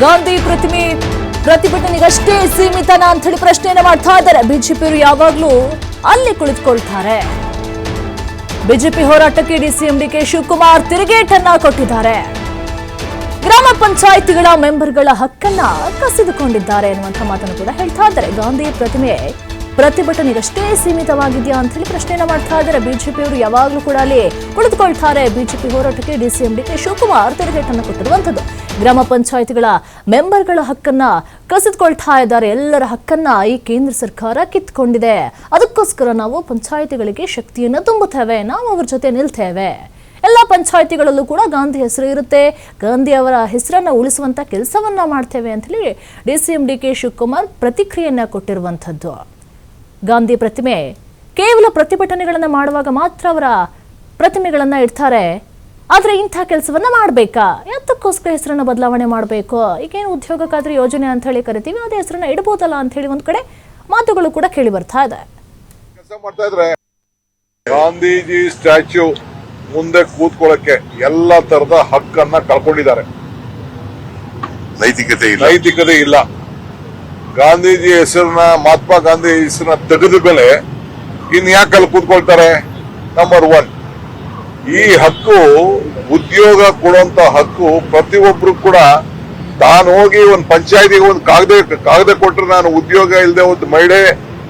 ಗಾಂಧಿ ಪ್ರತಿಮೆ ಪ್ರತಿಭಟನೆಗಷ್ಟೇ ಸೀಮಿತನಾ ಅಂತ ಹೇಳಿ ಪ್ರಶ್ನೆಯನ್ನ ಮಾಡ್ತಾ ಇದ್ದಾರೆ. ಬಿಜೆಪಿಯವರು ಯಾವಾಗ್ಲೂ ಅಲ್ಲಿ ಕುಳಿತುಕೊಳ್ತಾರೆ. ಬಿಜೆಪಿ ಹೋರಾಟಕ್ಕೆ ಡಿಸಿಎಂ ಡಿಕೆ ಶಿವಕುಮಾರ್ ತಿರುಗೇಟನ್ನ ಕೊಟ್ಟಿದ್ದಾರೆ. ಗ್ರಾಮ ಪಂಚಾಯಿತಿಗಳ ಮೆಂಬರ್ಗಳ ಹಕ್ಕನ್ನ ಕಸಿದುಕೊಂಡಿದ್ದಾರೆ ಎನ್ನುವಂತ ಮಾತನ್ನು ಕೂಡ ಹೇಳ್ತಾ ಇದ್ದಾರೆ. ಗಾಂಧಿ ಪ್ರತಿಮೆ ಪ್ರತಿಭಟನೆಗಷ್ಟೇ ಸೀಮಿತವಾಗಿದೆಯಾ ಅಂತ ಹೇಳಿ ಪ್ರಶ್ನೆಯನ್ನ ಮಾಡ್ತಾ ಇದ್ದಾರೆ. ಬಿಜೆಪಿಯವರು ಯಾವಾಗಲೂ ಕೂಡ ಅಲ್ಲಿ ಕುಳಿತುಕೊಳ್ತಾರೆ. ಬಿಜೆಪಿ ಹೋರಾಟಕ್ಕೆ ಡಿಸಿಎಂ ಡಿಕೆ ಶಿವಕುಮಾರ್ ತಿರುಗೇಟನ್ನು ಕೊಟ್ಟಿರುವಂತದ್ದು. ಗ್ರಾಮ ಪಂಚಾಯಿತಿಗಳ ಮೆಂಬರ್ಗಳ ಹಕ್ಕನ್ನ ಕಸಿದುಕೊಳ್ತಾ ಇದ್ದಾರೆ. ಎಲ್ಲರ ಹಕ್ಕನ್ನ ಈ ಕೇಂದ್ರ ಸರ್ಕಾರ ಕಿತ್ಕೊಂಡಿದೆ. ಅದಕ್ಕೋಸ್ಕರ ನಾವು ಪಂಚಾಯಿತಿಗಳಿಗೆ ಶಕ್ತಿಯನ್ನ ತುಂಬುತ್ತೇವೆ, ನಾವು ಅವ್ರ ಜೊತೆ ನಿಲ್ತೇವೆ. ಎಲ್ಲ ಪಂಚಾಯಿತಿಗಳಲ್ಲೂ ಕೂಡ ಗಾಂಧಿ ಹೆಸರು ಇರುತ್ತೆ, ಗಾಂಧಿ ಅವರ ಹೆಸರನ್ನ ಉಳಿಸುವಂತ ಕೆಲಸವನ್ನ ಮಾಡ್ತೇವೆ ಅಂತ ಹೇಳಿ ಡಿಸಿಎಂ ಡಿಕೆ ಶಿವಕುಮಾರ್ ಪ್ರತಿಕ್ರಿಯೆಯನ್ನ ಕೊಟ್ಟಿರುವಂತದ್ದು. ಗಾಂಧಿ ಪ್ರತಿಮೆ ಕೇವಲ ಪ್ರತಿಭಟನೆಗಳನ್ನ ಮಾಡುವಾಗ ಮಾತ್ರ ಅವರ ಪ್ರತಿಮೆಗಳನ್ನ ಇಡ್ತಾರೆ. ಆದ್ರೆ ಇಂಥ ಕೆಲಸವನ್ನ ಮಾಡ್ಬೇಕಾ? ಯಾತಕ್ಕೋಸ್ಕರ ಹೆಸರನ್ನ ಬದಲಾವಣೆ ಮಾಡಬೇಕು? ಈಗೇನು ಉದ್ಯೋಗ ಖಾತ್ರಿ ಯೋಜನೆ ಅಂತ ಹೇಳಿ ಕರಿತೀವಿ, ಅದೇ ಹೆಸರನ್ನ ಇಡಬಹುದಲ್ಲ ಅಂತ ಹೇಳಿ ಒಂದ್ ಕಡೆ ಮಾತುಗಳು ಕೂಡ ಕೇಳಿ ಬರ್ತಾ ಇದೆ. ಕೆಲಸ ಮಾಡ್ತಾ ಇದ್ರೆ ಗಾಂಧೀಜಿ ಸ್ಟ್ಯಾಚ್ಯೂ ಮುಂದೆ ಕೂತ್ಕೊಳ್ಳಕ್ಕೆ ಎಲ್ಲ ತರದ ಹಕ್ಕನ್ನ ಕಳ್ಕೊಂಡಿದ್ದಾರೆ. ನೈತಿಕತೆ ಇಲ್ಲ. ಗಾಂಧೀಜಿ ಹೆಸರನ್ನ, ಮಹಾತ್ಮ ಗಾಂಧಿ ಹೆಸರನ್ನ ತೆಗೆದ ಮೇಲೆ ಇನ್ ಯಾಕೆ ಅಲ್ಲಿ ಕೂತ್ಕೊಳ್ತಾರೆ? ನಂಬರ್ 1, ಈ ಹಕ್ಕು, ಉದ್ಯೋಗ ಕೊಡುವಂತ ಹಕ್ಕು ಪ್ರತಿಯೊಬ್ರು ಕೂಡ ತಾನು ಹೋಗಿ ಒಂದು ಪಂಚಾಯತಿಗೆ ಒಂದು ಕಾಗದ ಕೊಟ್ಟರೆ ನಾನು ಉದ್ಯೋಗ ಇಲ್ಲದೆ ಹೋದ ಮಹಿಳೆ,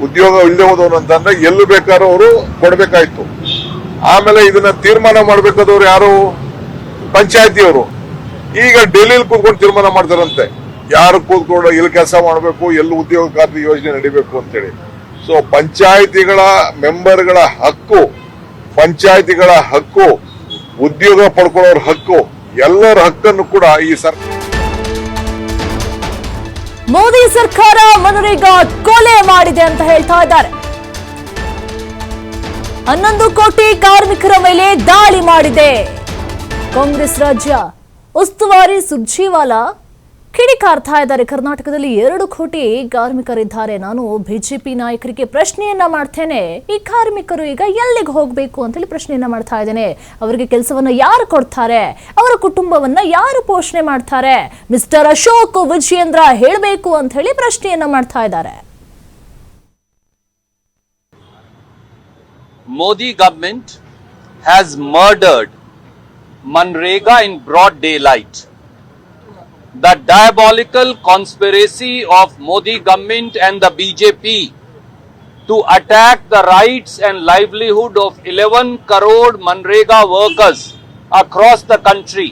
ಉದ್ಯೋಗ ಇಲ್ಲದೆ ಹೋದವನು ಅಂತಂದ್ರೆ ಎಲ್ಲೂ ಬೇಕಾದ್ರೂ ಅವರು ಕೊಡ್ಬೇಕಾಯ್ತು. ಆಮೇಲೆ ಇದನ್ನ ತೀರ್ಮಾನ ಮಾಡ್ಬೇಕಾದವ್ರು ಯಾರು? ಪಂಚಾಯತಿಯವರು. ಈಗ ಡೆಲ್ಲಿಲಿ ಕೂತ್ಕೊಂಡು ತೀರ್ಮಾನ ಮಾಡ್ತಾರಂತೆ ಯಾರು ಕೂತ್ಕೊಂಡು ಎಲ್ಲಿ ಕೆಲಸ ಮಾಡಬೇಕು, ಎಲ್ಲಿ ಉದ್ಯೋಗ ಖಾತ್ರಿ ಯೋಜನೆ ನಡಿಬೇಕು ಅಂತೇಳಿ. ಸೊ ಪಂಚಾಯತಿಗಳ ಮೆಂಬರ್ಗಳ ಹಕ್ಕು, ಪಂಚಾಯತಿಗಳ ಹಕ್ಕು, ಉದ್ಯೋಗ ಪಡ್ಕೊಳ್ಳೋರ ಹಕ್ಕು, ಎಲ್ಲರ ಹಕ್ಕನ್ನು ಕೂಡ ಈ ಸರ್ಕಾರ, ಮೋದಿ ಸರ್ಕಾರ ಮನರೇಗಾ ಕೊಲೆ ಮಾಡಿದೆ ಅಂತ ಹೇಳ್ತಾ ಇದ್ದಾರೆ. 11 ಕೋಟಿ ಕಾರ್ಮಿಕರ ಮೇಲೆ ದಾಳಿ ಮಾಡಿದೆ. ಕಾಂಗ್ರೆಸ್ ರಾಜ್ಯ ಉಸ್ತುವಾರಿ ಸುರ್ಜೇವಾಲಾ ಕಿಡಿಕಾರ್ತಾ ಇದ್ದಾರೆ. ಕರ್ನಾಟಕದಲ್ಲಿ 2 ಕೋಟಿ ಕಾರ್ಮಿಕರಿದ್ದಾರೆ. ನಾನು ಬಿಜೆಪಿ ನಾಯಕರಿಗೆ ಪ್ರಶ್ನೆಯನ್ನ ಮಾಡ್ತೇನೆ, ಈ ಕಾರ್ಮಿಕರು ಈಗ ಎಲ್ಲಿಗೆ ಹೋಗ್ಬೇಕು ಅಂತ ಹೇಳಿ ಪ್ರಶ್ನೆಯನ್ನ ಮಾಡ್ತಾ ಇದ್ದೇನೆ. ಅವರಿಗೆ ಕೆಲಸವನ್ನ ಯಾರು ಕೊಡ್ತಾರೆ? ಅವರ ಕುಟುಂಬವನ್ನ ಯಾರು ಪೋಷಣೆ ಮಾಡ್ತಾರೆ? ಮಿಸ್ಟರ್ ಅಶೋಕ್ ವಿಜಯೇಂದ್ರ ಹೇಳಬೇಕು ಅಂತ ಹೇಳಿ ಪ್ರಶ್ನೆಯನ್ನ ಮಾಡ್ತಾ ಇದ್ದಾರೆ. Modi government has murdered Manrega in broad daylight. The diabolical conspiracy of Modi government and the BJP to attack the rights and livelihood of 11 crore Manrega workers across the country,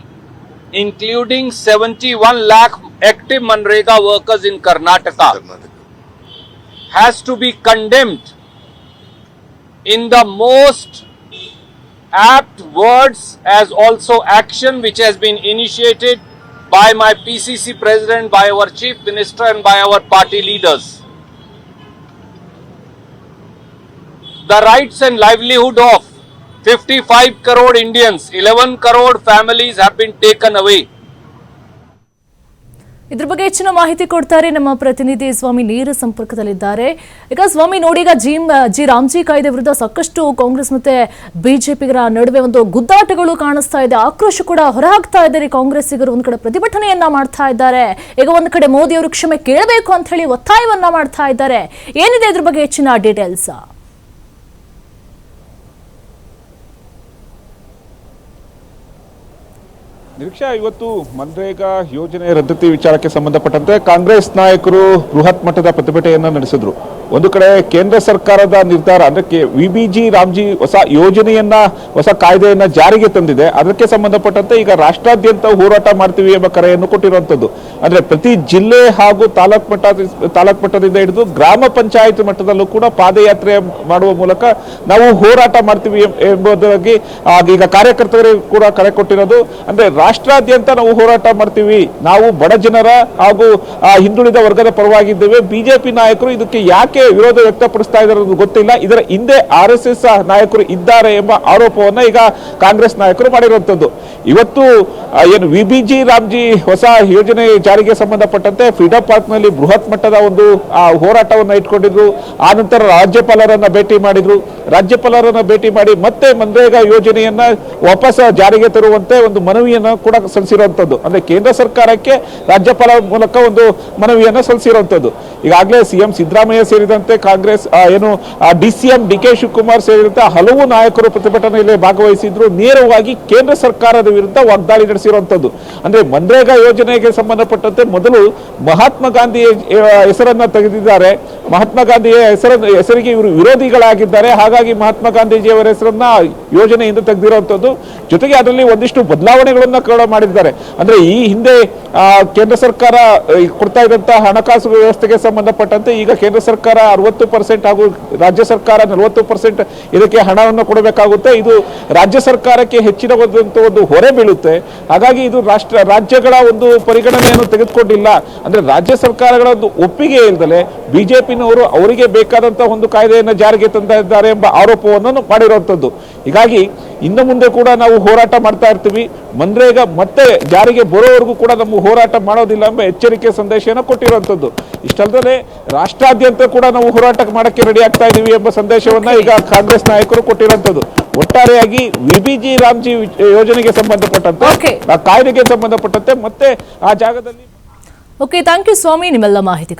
including 71 lakh active Manrega workers in Karnataka, has to be condemned in the most apt words as also action which has been initiated by my PCC president, by our chief minister and by our party leaders. The rights and livelihood of 55 crore Indians, 11 crore families have been taken away. ಇದ್ರ ಬಗ್ಗೆ ಹೆಚ್ಚಿನ ಮಾಹಿತಿ ಕೊಡ್ತಾರೆ ನಮ್ಮ ಪ್ರತಿನಿಧಿ ಸ್ವಾಮಿ ನೇರ ಸಂಪರ್ಕದಲ್ಲಿದ್ದಾರೆ. ಈಗ ಸ್ವಾಮಿ ನೋಡಿ, ಈಗ ಜಿ ರಾಮ್ಜಿ ಕಾಯ್ದೆ ವಿರುದ್ಧ ಸಾಕಷ್ಟು ಕಾಂಗ್ರೆಸ್ ಮತ್ತೆ ಬಿಜೆಪಿಗರ ನಡುವೆ ಒಂದು ಗುದ್ದಾಟಗಳು ಕಾಣಿಸ್ತಾ ಇದೆ. ಆಕ್ರೋಶ ಕೂಡ ಹೊರಹಾಕ್ತಾ ಇದ್ದಾರೆ ಕಾಂಗ್ರೆಸ್ಸಿಗರು. ಒಂದ್ ಕಡೆ ಪ್ರತಿಭಟನೆಯನ್ನ ಮಾಡ್ತಾ ಇದ್ದಾರೆ, ಈಗ ಒಂದ್ ಕಡೆ ಮೋದಿ ಅವರು ಕ್ಷಮೆ ಕೇಳಬೇಕು ಅಂತ ಹೇಳಿ ಒತ್ತಾಯವನ್ನ ಮಾಡ್ತಾ ಇದ್ದಾರೆ. ಏನಿದೆ ಇದ್ರ ಬಗ್ಗೆ ಹೆಚ್ಚಿನ ಡೀಟೇಲ್ಸ್? ನಿರೀಕ್ಷಾ, ಇವತ್ತು ಮನ್ರೇಗಾ ಯೋಜನೆ ರದ್ದತಿ ವಿಚಾರಕ್ಕೆ ಸಂಬಂಧಪಟ್ಟಂತೆ ಕಾಂಗ್ರೆಸ್ ನಾಯಕರು ಬೃಹತ್ ಮಟ್ಟದ ಪ್ರತಿಭಟನೆಯನ್ನ ನಡೆಸಿದ್ರು. ಒಂದು ಕಡೆ ಕೇಂದ್ರ ಸರ್ಕಾರದ ನಿರ್ಧಾರ ಅಂದ್ರೆ ವಿಬಿಜಿ ರಾಮ್ಜಿ ಹೊಸ ಯೋಜನೆಯನ್ನ, ಹೊಸ ಕಾಯ್ದೆಯನ್ನ ಜಾರಿಗೆ ತಂದಿದೆ. ಅದಕ್ಕೆ ಸಂಬಂಧಪಟ್ಟಂತೆ ಈಗ ರಾಷ್ಟ್ರಾದ್ಯಂತ ಹೋರಾಟ ಮಾಡ್ತೀವಿ ಎಂಬ ಕರೆಯನ್ನು ಕೊಟ್ಟಿರುವಂತದ್ದು. ಅಂದ್ರೆ ಪ್ರತಿ ಜಿಲ್ಲೆ ಹಾಗೂ ತಾಲೂಕ್ ಮಟ್ಟದಿಂದ ಹಿಡಿದು ಗ್ರಾಮ ಪಂಚಾಯತ್ ಮಟ್ಟದಲ್ಲೂ ಕೂಡ ಪಾದಯಾತ್ರೆ ಮಾಡುವ ಮೂಲಕ ನಾವು ಹೋರಾಟ ಮಾಡ್ತೀವಿ ಎಂಬುದಾಗಿ ಈಗ ಕಾರ್ಯಕರ್ತರು ಕೂಡ ಕರೆ ಕೊಟ್ಟಿರೋದು. ಅಂದ್ರೆ ರಾಷ್ಟ್ರಾದ್ಯಂತ ನಾವು ಹೋರಾಟ ಮಾಡ್ತೀವಿ, ನಾವು ಬಡ ಜನರ ಹಾಗೂ ಹಿಂದುಳಿದ ವರ್ಗದ ಪರವಾಗಿದ್ದೇವೆ. ಬಿಜೆಪಿ ನಾಯಕರು ಇದಕ್ಕೆ ಯಾಕೆ ಯಾಕೆ ವಿರೋಧ ವ್ಯಕ್ತಪಡಿಸ್ತಾ ಇದ್ದಾರೆ ಗೊತ್ತಿಲ್ಲ. ಇದರ ಹಿಂದೆ RSS ನಾಯಕರು ಇದ್ದಾರೆ ಎಂಬ ಆರೋಪವನ್ನ ಈಗ ಕಾಂಗ್ರೆಸ್ ನಾಯಕರು ಮಾಡಿರುವಂತದ್ದು. ಇವತ್ತು ಏನು ವಿಬಿಜಿ ರಾಮ್ಜಿ ಹೊಸ ಯೋಜನೆ ಜಾರಿಗೆ ಸಂಬಂಧಪಟ್ಟಂತೆ ಫ್ರೀಡಂ ಪಾರ್ಕ್ ನಲ್ಲಿ ಬೃಹತ್ ಮಟ್ಟದ ಒಂದು ಹೋರಾಟವನ್ನ ಇಟ್ಕೊಂಡಿದ್ರು. ಆ ನಂತರ ರಾಜ್ಯಪಾಲರನ್ನ ಭೇಟಿ ಮಾಡಿದ್ರು. ರಾಜ್ಯಪಾಲರನ್ನ ಭೇಟಿ ಮಾಡಿ ಮತ್ತೆ ಮನ್ರೇಗಾ ಯೋಜನೆಯನ್ನ ವಾಪಸ್ ಜಾರಿಗೆ ತರುವಂತೆ ಒಂದು ಮನವಿಯನ್ನ ಕೂಡ ಸಲ್ಲಿಸಿರುವಂತದ್ದು. ಅಂದ್ರೆ ಕೇಂದ್ರ ಸರ್ಕಾರಕ್ಕೆ ರಾಜ್ಯಪಾಲ ಮೂಲಕ ಒಂದು ಮನವಿಯನ್ನ ಸಲ್ಲಿಸಿರುವಂತದ್ದು. ಈಗಾಗಲೇ ಸಿಎಂ ಸಿದ್ದರಾಮಯ್ಯ ಸೇರಿದಂತೆ ಕಾಂಗ್ರೆಸ್ DCM DK ಶಿವಕುಮಾರ್ ಸೇರಿದಂತೆ ಹಲವು ನಾಯಕರು ಪ್ರತಿಭಟನೆಯಲ್ಲಿ ಭಾಗವಹಿಸಿದ್ರು. ನೇರವಾಗಿ ಕೇಂದ್ರ ಸರ್ಕಾರದ ವಿರುದ್ಧ ವಾಗ್ದಾಳಿ ನಡೆಸಿರುವಂತದ್ದು. ಅಂದ್ರೆ ಮನ್ರೇಗಾ ಯೋಜನೆಗೆ ಸಂಬಂಧಪಟ್ಟಂತೆ ಮೊದಲು ಮಹಾತ್ಮ ಗಾಂಧಿ ಹೆಸರನ್ನ ತೆಗೆದಿದ್ದಾರೆ. ಮಹಾತ್ಮ ಗಾಂಧಿಯ ಹೆಸರಿಗೆ ಇವರು ವಿರೋಧಿಗಳಾಗಿದ್ದಾರೆ. ಹಾಗಾಗಿ ಮಹಾತ್ಮ ಗಾಂಧೀಜಿಯವರ ಹೆಸರನ್ನ ಯೋಜನೆಯಿಂದ ತೆಗೆದಿರುವಂತದ್ದು. ಜೊತೆಗೆ ಅದರಲ್ಲಿ ಒಂದಿಷ್ಟು ಬದಲಾವಣೆಗಳನ್ನ ಕೂಡ ಮಾಡಿದ್ದಾರೆ. ಅಂದ್ರೆ ಈ ಹಿಂದೆ ಕೇಂದ್ರ ಸರ್ಕಾರ ಕೊಡ್ತಾ ಇದ್ದಂತಹ ಹಣಕಾಸು ವ್ಯವಸ್ಥೆಗೆ ಸಂಬಂಧಪಟ್ಟಂತೆ ಈಗ ಕೇಂದ್ರ ಸರ್ಕಾರ 60% ಹಾಗೂ ರಾಜ್ಯ ಸರ್ಕಾರ 40% ಇದಕ್ಕೆ ಹಣವನ್ನು ಕೊಡಬೇಕಾಗುತ್ತೆ. ಇದು ರಾಜ್ಯ ಸರ್ಕಾರಕ್ಕೆ ಹೆಚ್ಚಿನ ಒಂದು ಹೊರೆ ಬೀಳುತ್ತೆ. ಹಾಗಾಗಿ ಇದು ರಾಜ್ಯಗಳ ಒಂದು ಪರಿಗಣನೆಯನ್ನು ತೆಗೆದುಕೊಂಡಿಲ್ಲ. ಅಂದ್ರೆ ರಾಜ್ಯ ಸರ್ಕಾರಗಳ ಒಂದು ಒಪ್ಪಿಗೆ ಇಲ್ಲದಲೆ ಬಿಜೆಪಿನವರು ಅವರಿಗೆ ಬೇಕಾದಂತಹ ಒಂದು ಕಾಯ್ದೆಯನ್ನು ಜಾರಿಗೆ ತಂದಿದ್ದಾರೆ ಎಂಬ ಆರೋಪವನ್ನು ಮಾಡಿರುವಂತದ್ದು. ಹೀಗಾಗಿ ಇನ್ನು ಮುಂದೆ ಕೂಡ ನಾವು ಹೋರಾಟ ಮಾಡ್ತಾ ಇರ್ತೀವಿ. ಮನ್ರೇಗಾ ಮತ್ತೆ ಜಾರಿಗೆ ಬರೋವರೆಗೂ ಕೂಡ ನಮ್ಮ ಹೋರಾಟ ಮಾಡೋದಿಲ್ಲ ಎಂಬ ಎಚ್ಚರಿಕೆ ಸಂದೇಶವನ್ನು ಕೊಟ್ಟಿರುವಂತದ್ದು. ಇಷ್ಟಲ್ಲದೆ ರಾಷ್ಟ್ರಾದ್ಯಂತ ಕೂಡ ನಾವು ಹೋರಾಟ ಮಾಡಕ್ಕೆ ರೆಡಿ ಆಗ್ತಾ ಇದೀವಿ ಎಂಬ ಸಂದೇಶವನ್ನ ಈಗ ಕಾಂಗ್ರೆಸ್ ನಾಯಕರು ಕೊಟ್ಟಿರುವಂತದ್ದು. ಒಟ್ಟಾರೆಯಾಗಿ ವಿಬಿಜಿ ರಾಮ್ಜಿ ಯೋಜನೆಗೆ ಸಂಬಂಧಪಟ್ಟಂತೆ ಆ ಕಾಯ್ದೆಗೆ ಸಂಬಂಧಪಟ್ಟಂತೆ ಮತ್ತೆ ಆ ಜಾಗದಲ್ಲಿ ಓಕೆ, ಥ್ಯಾಂಕ್ ಯು ಸ್ವಾಮಿ ನಿಮ್ಮೆಲ್ಲ ಮಾಹಿತಿ.